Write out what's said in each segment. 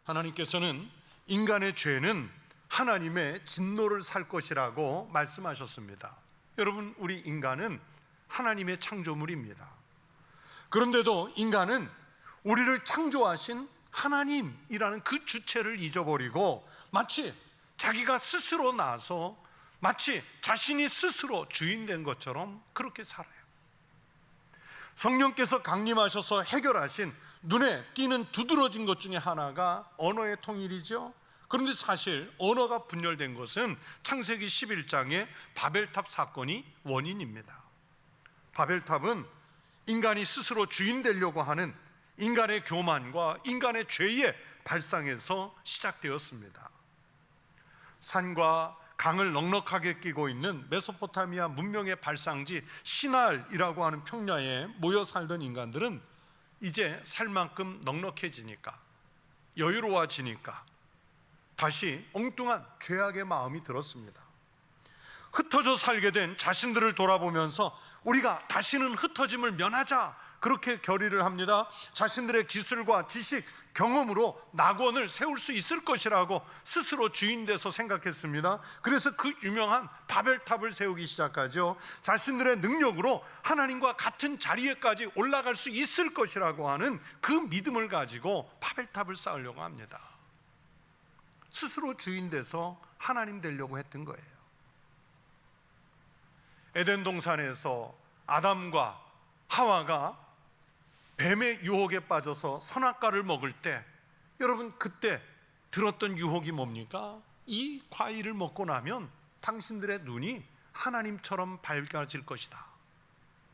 하나님께서는 인간의 죄는 하나님의 진노를 살 것이라고 말씀하셨습니다. 여러분, 우리 인간은 하나님의 창조물입니다. 그런데도 인간은 우리를 창조하신 하나님이라는 그 주체를 잊어버리고 마치 자기가 스스로 나서 마치 자신이 스스로 주인된 것처럼 그렇게 살아요. 성령께서 강림하셔서 해결하신 눈에 띄는 두드러진 것 중에 하나가 언어의 통일이죠. 그런데 사실 언어가 분열된 것은 창세기 11장의 바벨탑 사건이 원인입니다. 바벨탑은 인간이 스스로 주인 되려고 하는 인간의 교만과 인간의 죄의 발상에서 시작되었습니다. 산과 강을 넉넉하게 끼고 있는 메소포타미아 문명의 발상지 시날이라고 하는 평야에 모여 살던 인간들은 이제 살 만큼 넉넉해지니까, 여유로워지니까 다시 엉뚱한 죄악의 마음이 들었습니다. 흩어져 살게 된 자신들을 돌아보면서 우리가 다시는 흩어짐을 면하자, 그렇게 결의를 합니다. 자신들의 기술과 지식, 경험으로 낙원을 세울 수 있을 것이라고 스스로 주인 돼서 생각했습니다. 그래서 그 유명한 바벨탑을 세우기 시작하죠. 자신들의 능력으로 하나님과 같은 자리에까지 올라갈 수 있을 것이라고 하는 그 믿음을 가지고 바벨탑을 쌓으려고 합니다. 스스로 주인 돼서 하나님 되려고 했던 거예요. 에덴 동산에서 아담과 하와가 뱀의 유혹에 빠져서 선악과를 먹을 때, 여러분 그때 들었던 유혹이 뭡니까? 이 과일을 먹고 나면 당신들의 눈이 하나님처럼 밝아질 것이다,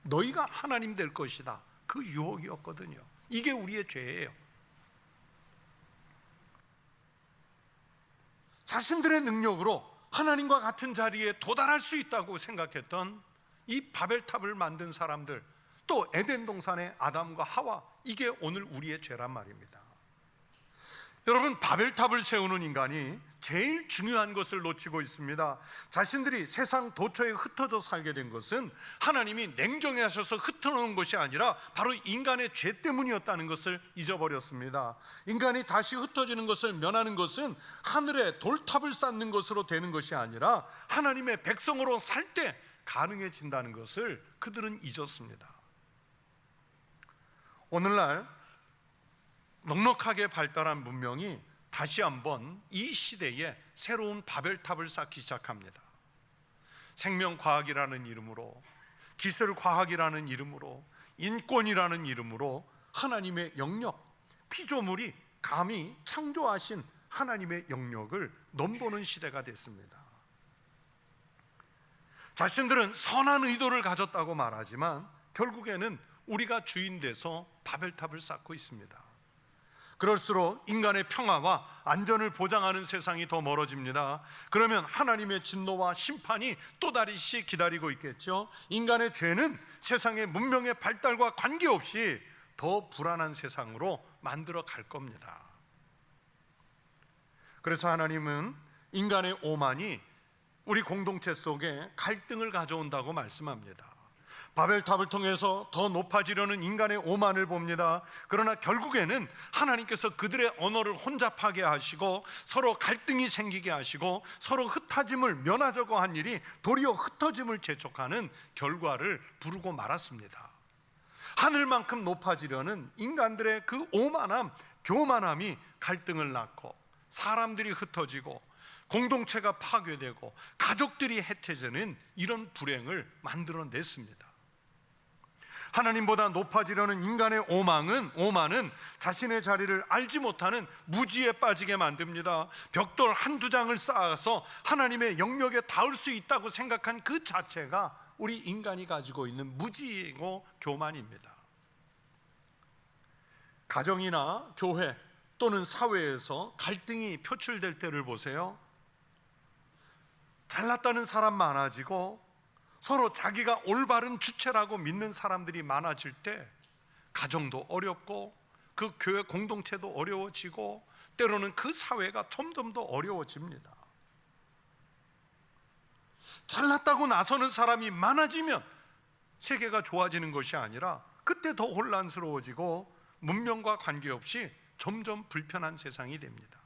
너희가 하나님 될 것이다. 그 유혹이었거든요. 이게 우리의 죄예요. 자신들의 능력으로 하나님과 같은 자리에 도달할 수 있다고 생각했던 이 바벨탑을 만든 사람들, 또 에덴 동산의 아담과 하와, 이게 오늘 우리의 죄란 말입니다. 여러분, 바벨탑을 세우는 인간이 제일 중요한 것을 놓치고 있습니다. 자신들이 세상 도처에 흩어져 살게 된 것은 하나님이 냉정해 하셔서 흩어놓은 것이 아니라 바로 인간의 죄 때문이었다는 것을 잊어버렸습니다. 인간이 다시 흩어지는 것을 면하는 것은 하늘에 돌탑을 쌓는 것으로 되는 것이 아니라 하나님의 백성으로 살 때 가능해진다는 것을 그들은 잊었습니다. 오늘날 넉넉하게 발달한 문명이 다시 한번 이 시대에 새로운 바벨탑을 쌓기 시작합니다. 생명과학이라는 이름으로, 기술과학이라는 이름으로, 인권이라는 이름으로 하나님의 영역, 피조물이 감히 창조하신 하나님의 영역을 넘보는 시대가 됐습니다. 자신들은 선한 의도를 가졌다고 말하지만 결국에는 우리가 주인 돼서 바벨탑을 쌓고 있습니다. 그럴수록 인간의 평화와 안전을 보장하는 세상이 더 멀어집니다. 그러면 하나님의 진노와 심판이 또다시 기다리고 있겠죠. 인간의 죄는 세상의 문명의 발달과 관계없이 더 불안한 세상으로 만들어 갈 겁니다. 그래서 하나님은 인간의 오만이 우리 공동체 속에 갈등을 가져온다고 말씀합니다. 바벨탑을 통해서 더 높아지려는 인간의 오만을 봅니다. 그러나 결국에는 하나님께서 그들의 언어를 혼잡하게 하시고 서로 갈등이 생기게 하시고 서로 흩어짐을 면하자고 한 일이 도리어 흩어짐을 재촉하는 결과를 부르고 말았습니다. 하늘만큼 높아지려는 인간들의 그 오만함, 교만함이 갈등을 낳고 사람들이 흩어지고 공동체가 파괴되고 가족들이 해태되는 이런 불행을 만들어냈습니다. 하나님보다 높아지려는 인간의 오만은 자신의 자리를 알지 못하는 무지에 빠지게 만듭니다. 벽돌 한두 장을 쌓아서 하나님의 영역에 닿을 수 있다고 생각한 그 자체가 우리 인간이 가지고 있는 무지이고 교만입니다. 가정이나 교회 또는 사회에서 갈등이 표출될 때를 보세요. 잘났다는 사람 많아지고 서로 자기가 올바른 주체라고 믿는 사람들이 많아질 때 가정도 어렵고 그 교회 공동체도 어려워지고 때로는 그 사회가 점점 더 어려워집니다. 잘났다고 나서는 사람이 많아지면 세계가 좋아지는 것이 아니라 그때 더 혼란스러워지고 문명과 관계없이 점점 불편한 세상이 됩니다.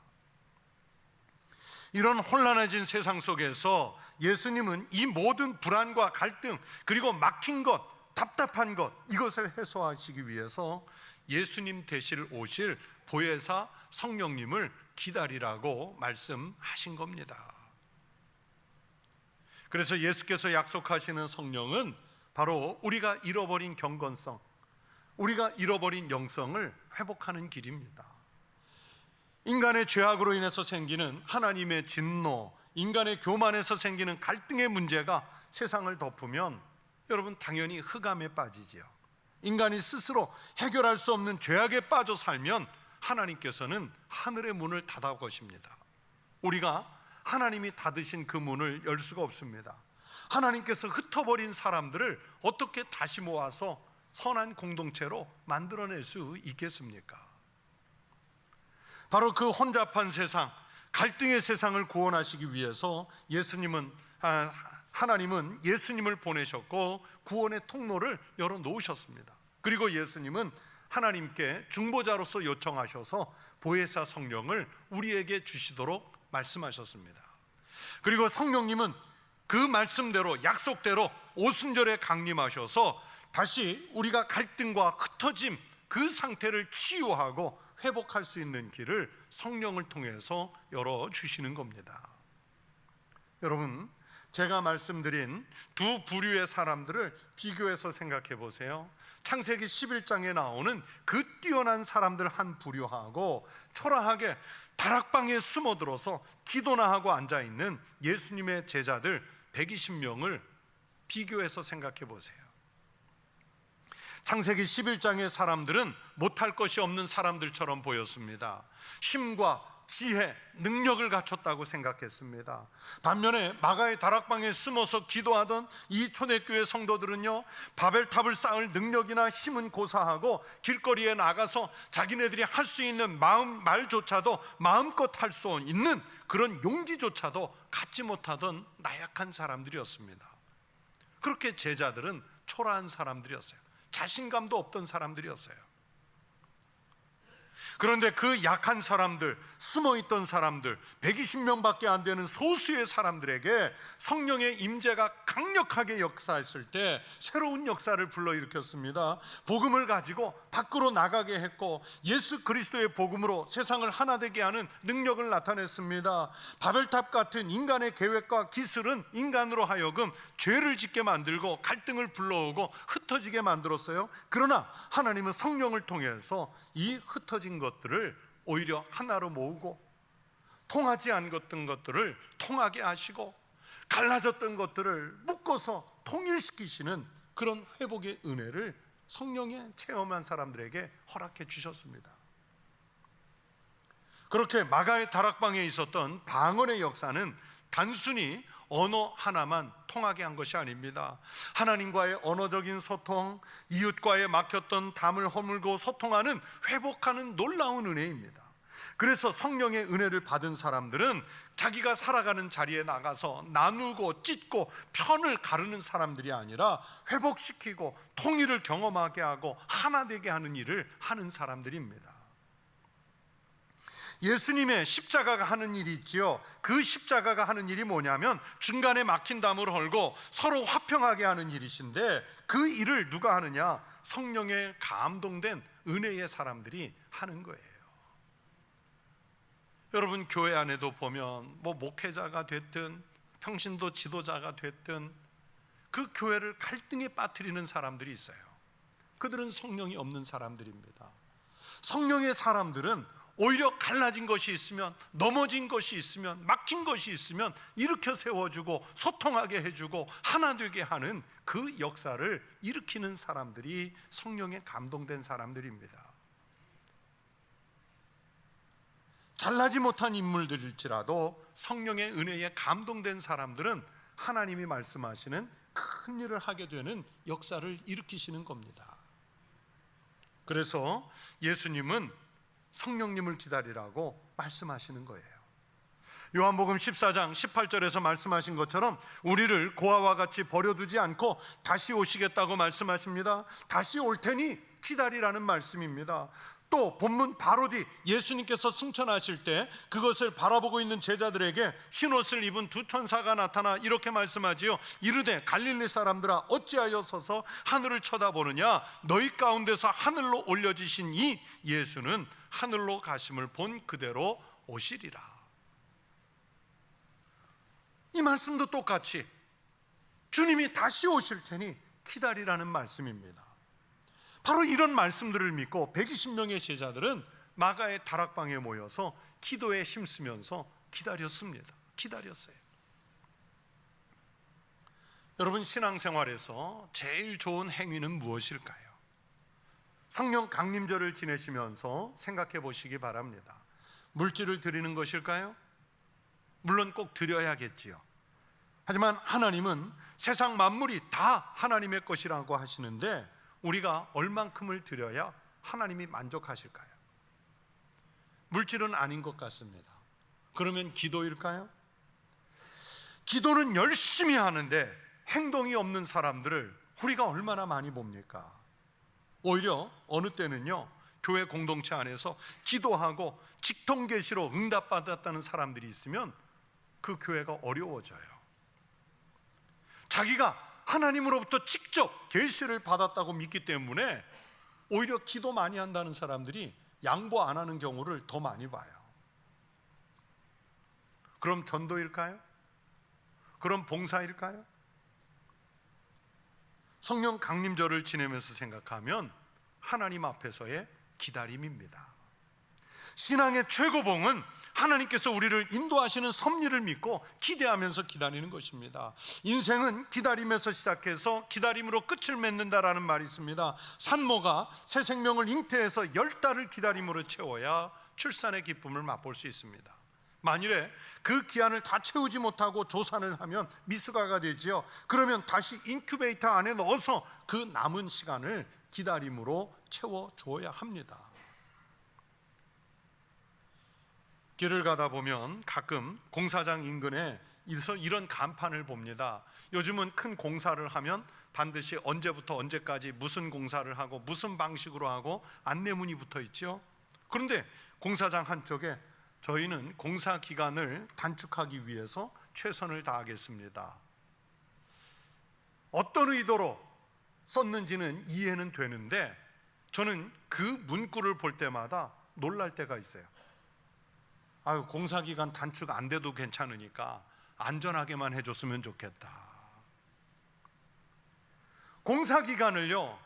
이런 혼란해진 세상 속에서 예수님은 이 모든 불안과 갈등, 그리고 막힌 것, 답답한 것, 이것을 해소하시기 위해서 예수님 되실 오실 보혜사 성령님을 기다리라고 말씀하신 겁니다. 그래서 예수께서 약속하시는 성령은 바로 우리가 잃어버린 경건성, 우리가 잃어버린 영성을 회복하는 길입니다. 인간의 죄악으로 인해서 생기는 하나님의 진노, 인간의 교만에서 생기는 갈등의 문제가 세상을 덮으면 여러분 당연히 흑암에 빠지지요. 인간이 스스로 해결할 수 없는 죄악에 빠져 살면 하나님께서는 하늘의 문을 닫아 거십니다. 우리가 하나님이 닫으신 그 문을 열 수가 없습니다. 하나님께서 흩어버린 사람들을 어떻게 다시 모아서 선한 공동체로 만들어낼 수 있겠습니까? 바로 그 혼잡한 세상, 갈등의 세상을 구원하시기 위해서 하나님은 예수님을 보내셨고 구원의 통로를 열어놓으셨습니다. 그리고 예수님은 하나님께 중보자로서 요청하셔서 보혜사 성령을 우리에게 주시도록 말씀하셨습니다. 그리고 성령님은 그 말씀대로, 약속대로 오순절에 강림하셔서 다시 우리가 갈등과 흩어짐, 그 상태를 치유하고 회복할 수 있는 길을 성령을 통해서 열어주시는 겁니다. 여러분, 제가 말씀드린 두 부류의 사람들을 비교해서 생각해 보세요. 창세기 11장에 나오는 그 뛰어난 사람들 한 부류하고 초라하게 다락방에 숨어들어서 기도나 하고 앉아있는 예수님의 제자들 120명을 비교해서 생각해 보세요. 창세기 11장의 사람들은 못할 것이 없는 사람들처럼 보였습니다. 힘과 지혜, 능력을 갖췄다고 생각했습니다. 반면에 마가의 다락방에 숨어서 기도하던 이 초대교회 성도들은요, 바벨탑을 쌓을 능력이나 힘은 고사하고 길거리에 나가서 자기네들이 할 수 있는 말조차도 마음껏 할 수 있는 그런 용기조차도 갖지 못하던 나약한 사람들이었습니다. 그렇게 제자들은 초라한 사람들이었어요. 자신감도 없던 사람들이었어요. 그런데 그 약한 사람들, 숨어있던 사람들, 120명밖에 안 되는 소수의 사람들에게 성령의 임재가 강력하게 역사했을 때 새로운 역사를 불러일으켰습니다. 복음을 가지고 밖으로 나가게 했고 예수 그리스도의 복음으로 세상을 하나 되게 하는 능력을 나타냈습니다. 바벨탑 같은 인간의 계획과 기술은 인간으로 하여금 죄를 짓게 만들고 갈등을 불러오고 흩어지게 만들었어요. 그러나 하나님은 성령을 통해서 이 흩어진 것들을 오히려 하나로 모으고 통하지 않았던 것들을 통하게 하시고 갈라졌던 것들을 묶어서 통일시키시는 그런 회복의 은혜를 성령에 체험한 사람들에게 허락해 주셨습니다. 그렇게 마가의 다락방에 있었던 방언의 역사는 단순히 언어 하나만 통하게 한 것이 아닙니다. 하나님과의 언어적인 소통, 이웃과의 막혔던 담을 허물고 소통하는, 회복하는 놀라운 은혜입니다. 그래서 성령의 은혜를 받은 사람들은 자기가 살아가는 자리에 나가서 나누고 찢고 편을 가르는 사람들이 아니라 회복시키고 통일을 경험하게 하고 하나 되게 하는 일을 하는 사람들입니다. 예수님의 십자가가 하는 일이 있지요. 그 십자가가 하는 일이 뭐냐면 중간에 막힌 담을 헐고 서로 화평하게 하는 일이신데, 그 일을 누가 하느냐? 성령에 감동된 은혜의 사람들이 하는 거예요. 여러분, 교회 안에도 보면 목회자가 됐든 평신도 지도자가 됐든 그 교회를 갈등에 빠뜨리는 사람들이 있어요. 그들은 성령이 없는 사람들입니다. 성령의 사람들은 오히려 갈라진 것이 있으면, 넘어진 것이 있으면, 막힌 것이 있으면 일으켜 세워주고 소통하게 해주고 하나 되게 하는 그 역사를 일으키는 사람들이 성령에 감동된 사람들입니다. 잘나지 못한 인물들일지라도 성령의 은혜에 감동된 사람들은 하나님이 말씀하시는 큰 일을 하게 되는 역사를 일으키시는 겁니다. 그래서 예수님은 성령님을 기다리라고 말씀하시는 거예요. 요한복음 14장 18절에서 말씀하신 것처럼 우리를 고아와 같이 버려두지 않고 다시 오시겠다고 말씀하십니다. 다시 올 테니 기다리라는 말씀입니다. 또 본문 바로 뒤 예수님께서 승천하실 때 그것을 바라보고 있는 제자들에게 흰옷을 입은 두 천사가 나타나 이렇게 말씀하지요. 이르되 갈릴리 사람들아 어찌하여 서서 하늘을 쳐다보느냐. 너희 가운데서 하늘로 올려지신 이 예수는 하늘로 가심을 본 그대로 오시리라. 이 말씀도 똑같이 주님이 다시 오실 테니 기다리라는 말씀입니다. 바로 이런 말씀들을 믿고 120명의 제자들은 마가의 다락방에 모여서 기도에 힘쓰면서 기다렸어요. 여러분, 신앙생활에서 제일 좋은 행위는 무엇일까요? 성령 강림절을 지내시면서 생각해 보시기 바랍니다. 물질을 드리는 것일까요? 물론 꼭 드려야겠지요. 하지만 하나님은 세상 만물이 다 하나님의 것이라고 하시는데 우리가 얼만큼을 드려야 하나님이 만족하실까요? 물질은 아닌 것 같습니다. 그러면 기도일까요? 기도는 열심히 하는데 행동이 없는 사람들을 우리가 얼마나 많이 봅니까? 오히려 어느 때는요, 교회 공동체 안에서 기도하고 직통계시로 응답받았다는 사람들이 있으면 그 교회가 어려워져요. 자기가 하나님으로부터 직접 계시를 받았다고 믿기 때문에 오히려 기도 많이 한다는 사람들이 양보 안 하는 경우를 더 많이 봐요. 그럼 전도일까요? 그럼 봉사일까요? 성령 강림절을 지내면서 생각하면 하나님 앞에서의 기다림입니다. 신앙의 최고봉은 하나님께서 우리를 인도하시는 섭리를 믿고 기대하면서 기다리는 것입니다. 인생은 기다림에서 시작해서 기다림으로 끝을 맺는다라는 말이 있습니다. 산모가 새 생명을 잉태해서 10달을 기다림으로 채워야 출산의 기쁨을 맛볼 수 있습니다. 만일에 그 기한을 다 채우지 못하고 조산을 하면 미숙아가 되지요. 그러면 다시 인큐베이터 안에 넣어서 그 남은 시간을 기다림으로 채워줘야 합니다. 길을 가다 보면 가끔 공사장 인근에 이런 간판을 봅니다. 요즘은 큰 공사를 하면 반드시 언제부터 언제까지 무슨 공사를 하고 무슨 방식으로 하고 안내문이 붙어 있죠. 그런데 공사장 한쪽에 저희는 공사 기간을 단축하기 위해서 최선을 다하겠습니다. 어떤 의도로 썼는지는 이해는 되는데 저는 그 문구를 볼 때마다 놀랄 때가 있어요. 공사기간 단축 안 돼도 괜찮으니까 안전하게만 해줬으면 좋겠다. 공사기간을요,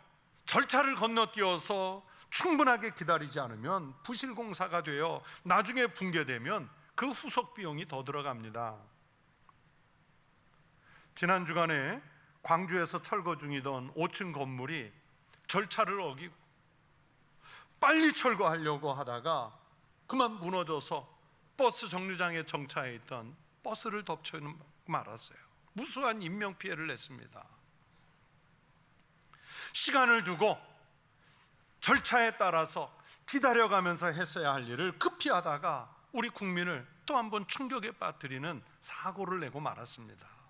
절차를 건너뛰어서 충분하게 기다리지 않으면 부실공사가 되어 나중에 붕괴되면 그 후속 비용이 더 들어갑니다. 지난 주간에 광주에서 철거 중이던 5층 건물이 절차를 어기고 빨리 철거하려고 하다가 그만 무너져서 버스 정류장에 정차해 있던 버스를 덮쳐 말았어요. 무수한 인명피해를 냈습니다. 시간을 두고 절차에 따라서 기다려가면서 했어야 할 일을 급히 하다가 우리 국민을 또 한 번 충격에 빠뜨리는 사고를 내고 말았습니다.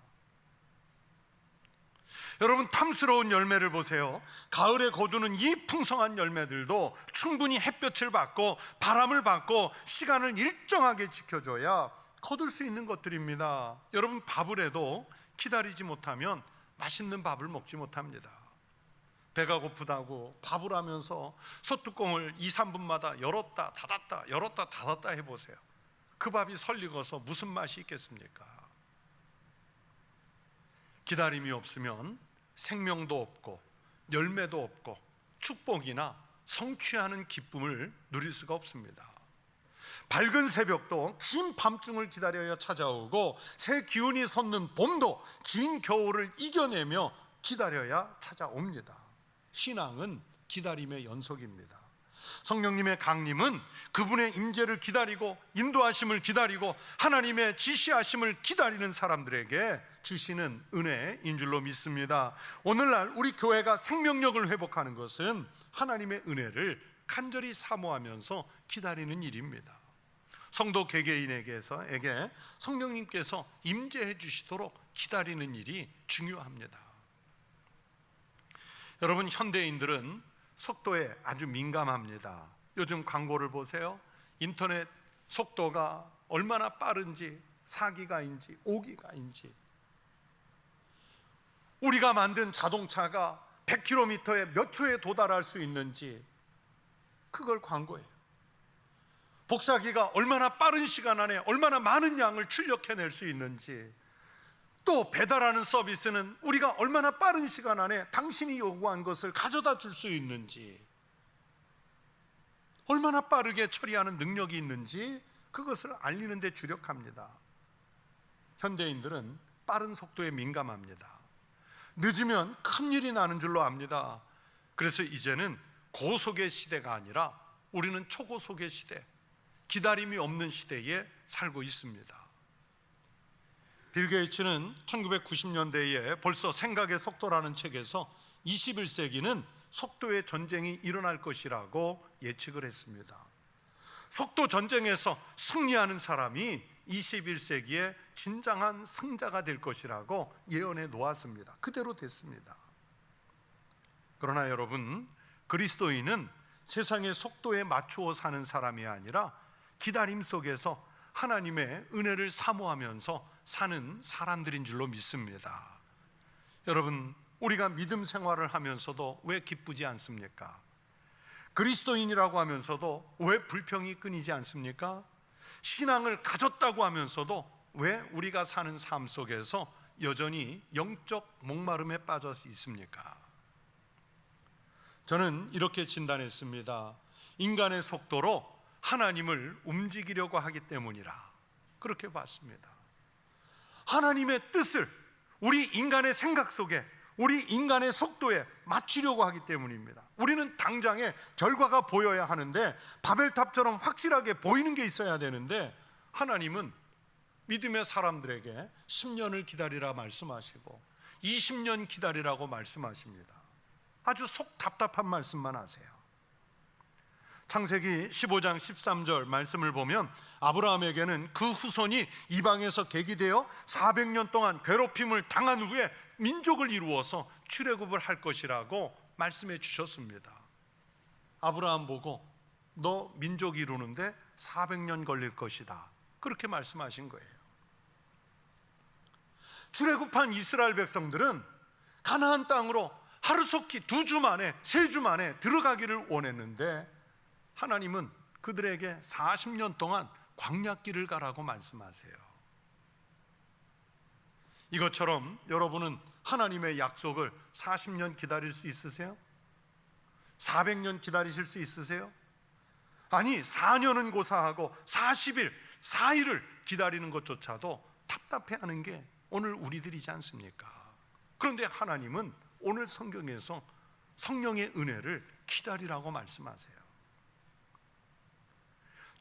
여러분, 탐스러운 열매를 보세요. 가을에 거두는 이 풍성한 열매들도 충분히 햇볕을 받고 바람을 받고 시간을 일정하게 지켜줘야 거둘 수 있는 것들입니다. 여러분, 밥을 해도 기다리지 못하면 맛있는 밥을 먹지 못합니다. 배가 고프다고 밥을 하면서 솥뚜껑을 2, 3분마다 열었다 닫았다 열었다 닫았다 해보세요. 그 밥이 설익어서 무슨 맛이 있겠습니까? 기다림이 없으면 생명도 없고 열매도 없고 축복이나 성취하는 기쁨을 누릴 수가 없습니다. 밝은 새벽도 긴 밤중을 기다려야 찾아오고 새 기운이 솟는 봄도 긴 겨울을 이겨내며 기다려야 찾아옵니다. 신앙은 기다림의 연속입니다. 성령님의 강림은 그분의 임재를 기다리고 인도하심을 기다리고 하나님의 지시하심을 기다리는 사람들에게 주시는 은혜인 줄로 믿습니다. 오늘날 우리 교회가 생명력을 회복하는 것은 하나님의 은혜를 간절히 사모하면서 기다리는 일입니다. 성도 개개인에게 성령님께서 임재해 주시도록 기다리는 일이 중요합니다. 여러분, 현대인들은 속도에 아주 민감합니다. 요즘 광고를 보세요. 인터넷 속도가 얼마나 빠른지, 4기가인지 5기가인지, 우리가 만든 자동차가 100km에 몇 초에 도달할 수 있는지, 그걸 광고해요. 복사기가 얼마나 빠른 시간 안에 얼마나 많은 양을 출력해낼 수 있는지, 또 배달하는 서비스는 우리가 얼마나 빠른 시간 안에 당신이 요구한 것을 가져다 줄 수 있는지, 얼마나 빠르게 처리하는 능력이 있는지 그것을 알리는 데 주력합니다. 현대인들은 빠른 속도에 민감합니다. 늦으면 큰일이 나는 줄로 압니다. 그래서 이제는 고속의 시대가 아니라 우리는 초고속의 시대, 기다림이 없는 시대에 살고 있습니다. 빌 게이츠는 1990년대에 벌써 생각의 속도라는 책에서 21세기는 속도의 전쟁이 일어날 것이라고 예측을 했습니다. 속도 전쟁에서 승리하는 사람이 21세기의 진정한 승자가 될 것이라고 예언해 놓았습니다. 그대로 됐습니다. 그러나 여러분, 그리스도인은 세상의 속도에 맞추어 사는 사람이 아니라 기다림 속에서 하나님의 은혜를 사모하면서 사는 사람들인 줄로 믿습니다. 여러분, 우리가 믿음 생활을 하면서도 왜 기쁘지 않습니까? 그리스도인이라고 하면서도 왜 불평이 끊이지 않습니까? 신앙을 가졌다고 하면서도 왜 우리가 사는 삶 속에서 여전히 영적 목마름에 빠져 있습니까? 저는 이렇게 진단했습니다. 인간의 속도로 하나님을 움직이려고 하기 때문이라 그렇게 봤습니다. 하나님의 뜻을 우리 인간의 생각 속에, 우리 인간의 속도에 맞추려고 하기 때문입니다. 우리는 당장에 결과가 보여야 하는데, 바벨탑처럼 확실하게 보이는 게 있어야 되는데, 하나님은 믿음의 사람들에게 10년을 기다리라 말씀하시고 20년 기다리라고 말씀하십니다. 아주 속 답답한 말씀만 하세요. 창세기 15장 13절 말씀을 보면 아브라함에게는 그 후손이 이방에서 계기되어 400년 동안 괴롭힘을 당한 후에 민족을 이루어서 출애굽을 할 것이라고 말씀해 주셨습니다. 아브라함 보고 너 민족 이루는데 400년 걸릴 것이다, 그렇게 말씀하신 거예요. 출애굽한 이스라엘 백성들은 가나안 땅으로 하루속히 2주 만에 3주 만에 들어가기를 원했는데, 하나님은 그들에게 40년 동안 광야길을 가라고 말씀하세요. 이것처럼 여러분은 하나님의 약속을 40년 기다릴 수 있으세요? 400년 기다리실 수 있으세요? 아니, 4년은 고사하고 40일, 4일을 기다리는 것조차도 답답해하는 게 오늘 우리들이지 않습니까? 그런데 하나님은 오늘 성경에서 성령의 은혜를 기다리라고 말씀하세요.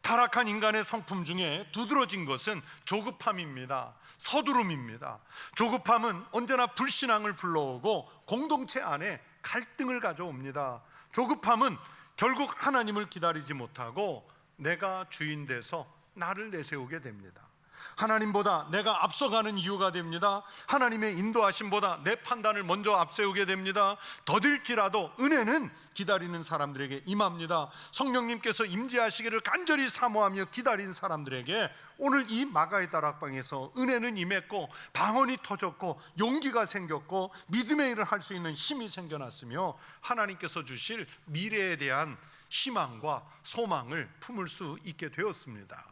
타락한 인간의 성품 중에 두드러진 것은 조급함입니다. 서두름입니다. 조급함은 언제나 불신앙을 불러오고 공동체 안에 갈등을 가져옵니다. 조급함은 결국 하나님을 기다리지 못하고 내가 주인 돼서 나를 내세우게 됩니다. 하나님보다 내가 앞서가는 이유가 됩니다. 하나님의 인도하심보다 내 판단을 먼저 앞세우게 됩니다. 더딜지라도 은혜는 기다리는 사람들에게 임합니다. 성령님께서 임재하시기를 간절히 사모하며 기다린 사람들에게 오늘 이 마가의 다락방에서 은혜는 임했고 방언이 터졌고 용기가 생겼고 믿음의 일을 할 수 있는 힘이 생겨났으며 하나님께서 주실 미래에 대한 희망과 소망을 품을 수 있게 되었습니다.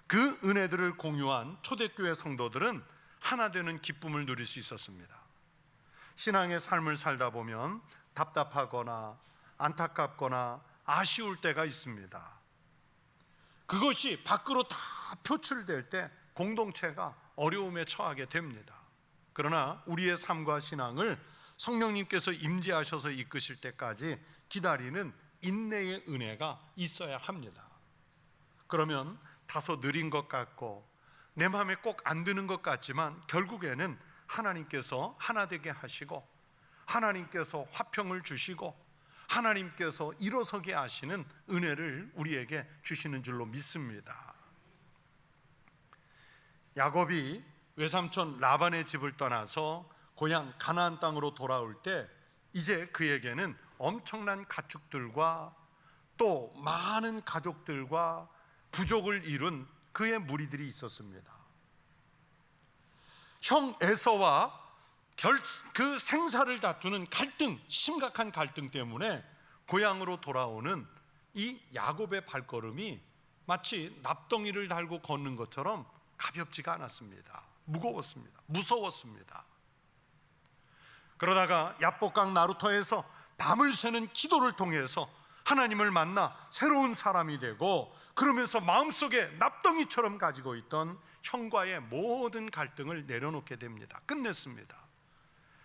그 은혜들을 공유한 초대교회 성도들은 하나 되는 기쁨을 누릴 수 있었습니다. 신앙의 삶을 살다 보면 답답하거나 안타깝거나 아쉬울 때가 있습니다. 그것이 밖으로 다 표출될 때 공동체가 어려움에 처하게 됩니다. 그러나 우리의 삶과 신앙을 성령님께서 임재하셔서 이끄실 때까지 기다리는 인내의 은혜가 있어야 합니다. 그러면 다소 느린 것 같고 내 마음에 꼭 안 드는 것 같지만 결국에는 하나님께서 하나 되게 하시고 하나님께서 화평을 주시고 하나님께서 일어서게 하시는 은혜를 우리에게 주시는 줄로 믿습니다. 야곱이 외삼촌 라반의 집을 떠나서 고향 가나안 땅으로 돌아올 때 이제 그에게는 엄청난 가축들과 또 많은 가족들과 부족을 이룬 그의 무리들이 있었습니다. 형 에서와 그 생사를 다투는 갈등, 심각한 갈등 때문에 고향으로 돌아오는 이 야곱의 발걸음이 마치 납덩이를 달고 걷는 것처럼 가볍지가 않았습니다. 무거웠습니다. 무서웠습니다. 그러다가 야복강 나루터에서 밤을 새는 기도를 통해서 하나님을 만나 새로운 사람이 되고, 그러면서 마음속에 납덩이처럼 가지고 있던 형과의 모든 갈등을 내려놓게 됩니다. 끝냈습니다.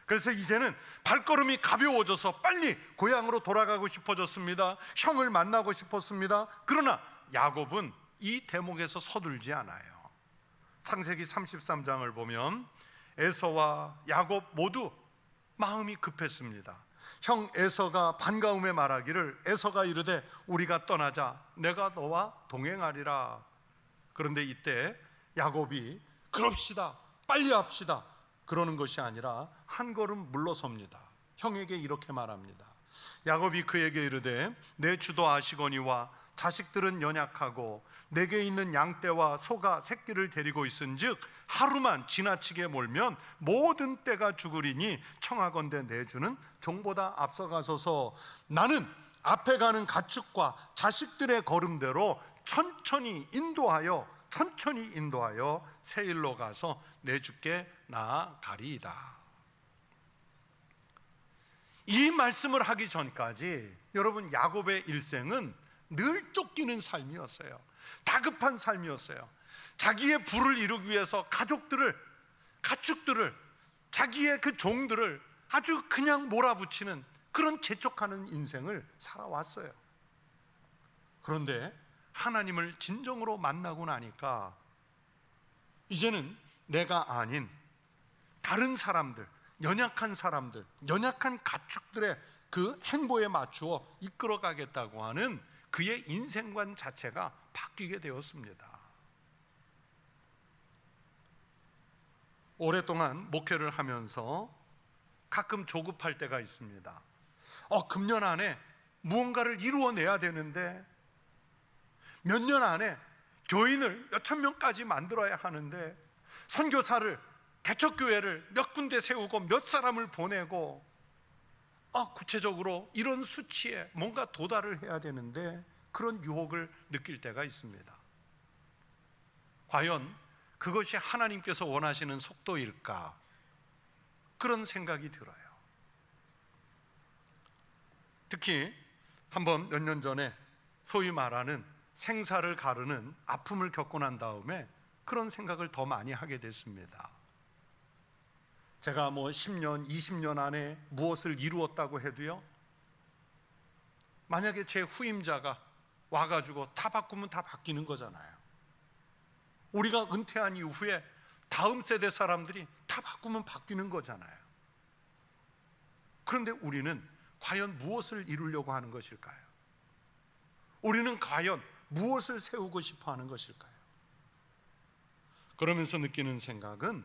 그래서 이제는 발걸음이 가벼워져서 빨리 고향으로 돌아가고 싶어졌습니다. 형을 만나고 싶었습니다. 그러나 야곱은 이 대목에서 서둘지 않아요. 창세기 33장을 보면 에서와 야곱 모두 마음이 급했습니다. 형 에서가 반가움에 말하기를, 에서가 이르되 우리가 떠나자, 내가 너와 동행하리라. 그런데 이때 야곱이 그럽시다, 빨리 합시다, 그러는 것이 아니라 한 걸음 물러섭니다. 형에게 이렇게 말합니다. 야곱이 그에게 이르되 내 주도 아시거니와 자식들은 연약하고 내게 있는 양떼와 소가 새끼를 데리고 있은즉 하루만 지나치게 몰면 모든 떼가 죽으리니 청하건대 내 주는 종보다 앞서가소서. 나는 앞에 가는 가축과 자식들의 걸음대로 천천히 인도하여 세일로 가서 내 주께 나아가리이다. 이 말씀을 하기 전까지 여러분, 야곱의 일생은 늘 쫓기는 삶이었어요. 다급한 삶이었어요. 자기의 부를 이루기 위해서 가축들을, 자기의 그 종들을 아주 그냥 몰아붙이는 그런 재촉하는 인생을 살아왔어요. 그런데 하나님을 진정으로 만나고 나니까 이제는 내가 아닌 다른 사람들, 연약한 사람들, 연약한 가축들의 그 행보에 맞추어 이끌어가겠다고 하는 그의 인생관 자체가 바뀌게 되었습니다. 오랫동안 목회를 하면서 가끔 조급할 때가 있습니다. 금년 안에 무언가를 이루어내야 되는데, 몇 년 안에 교인을 몇천 명까지 만들어야 하는데, 선교사를, 개척교회를 몇 군데 세우고 몇 사람을 보내고, 구체적으로 이런 수치에 뭔가 도달을 해야 되는데 그런 유혹을 느낄 때가 있습니다. 과연 그것이 하나님께서 원하시는 속도일까? 그런 생각이 들어요. 특히 한번 몇 년 전에 소위 말하는 생사를 가르는 아픔을 겪고 난 다음에 그런 생각을 더 많이 하게 됐습니다. 제가 10년, 20년 안에 무엇을 이루었다고 해도요, 만약에 제 후임자가 와가지고 다 바꾸면 다 바뀌는 거잖아요. 우리가 은퇴한 이후에 다음 세대 사람들이 다 바꾸면 바뀌는 거잖아요. 그런데 우리는 과연 무엇을 이루려고 하는 것일까요? 우리는 과연 무엇을 세우고 싶어 하는 것일까요? 그러면서 느끼는 생각은,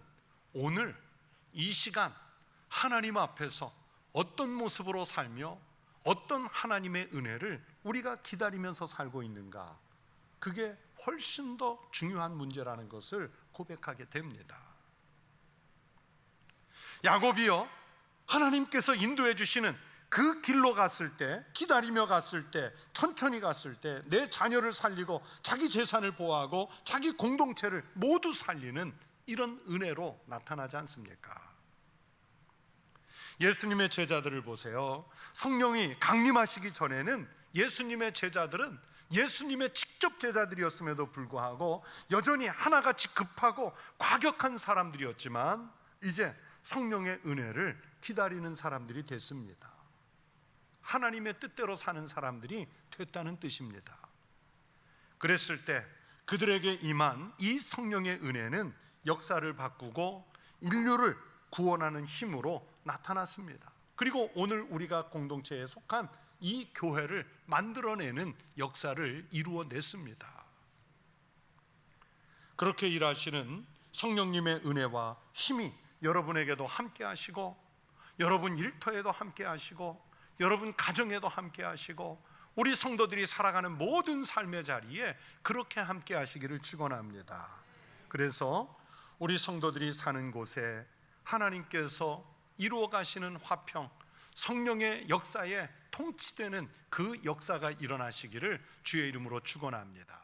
오늘 이 시간 하나님 앞에서 어떤 모습으로 살며 어떤 하나님의 은혜를 우리가 기다리면서 살고 있는가, 그게 훨씬 더 중요한 문제라는 것을 고백하게 됩니다. 야곱이요, 하나님께서 인도해 주시는 그 길로 갔을 때, 기다리며 갔을 때, 천천히 갔을 때 내 자녀를 살리고 자기 재산을 보호하고 자기 공동체를 모두 살리는 이런 은혜로 나타나지 않습니까? 예수님의 제자들을 보세요. 성령이 강림하시기 전에는 예수님의 제자들은 예수님의 직접 제자들이었음에도 불구하고 여전히 하나같이 급하고 과격한 사람들이었지만, 이제 성령의 은혜를 기다리는 사람들이 됐습니다. 하나님의 뜻대로 사는 사람들이 됐다는 뜻입니다. 그랬을 때 그들에게 임한 이 성령의 은혜는 역사를 바꾸고 인류를 구원하는 힘으로 나타났습니다. 그리고 오늘 우리가 공동체에 속한 이 교회를 만들어내는 역사를 이루어냈습니다. 그렇게 일하시는 성령님의 은혜와 힘이 여러분에게도 함께 하시고, 여러분 일터에도 함께 하시고, 여러분 가정에도 함께 하시고 우리 성도들이 살아가는 모든 삶의 자리에 그렇게 함께 하시기를 축원합니다. 그래서 우리 성도들이 사는 곳에 하나님께서 이루어 가시는 화평, 성령의 역사에 통치되는 그 역사가 일어나시기를 주의 이름으로 축원합니다.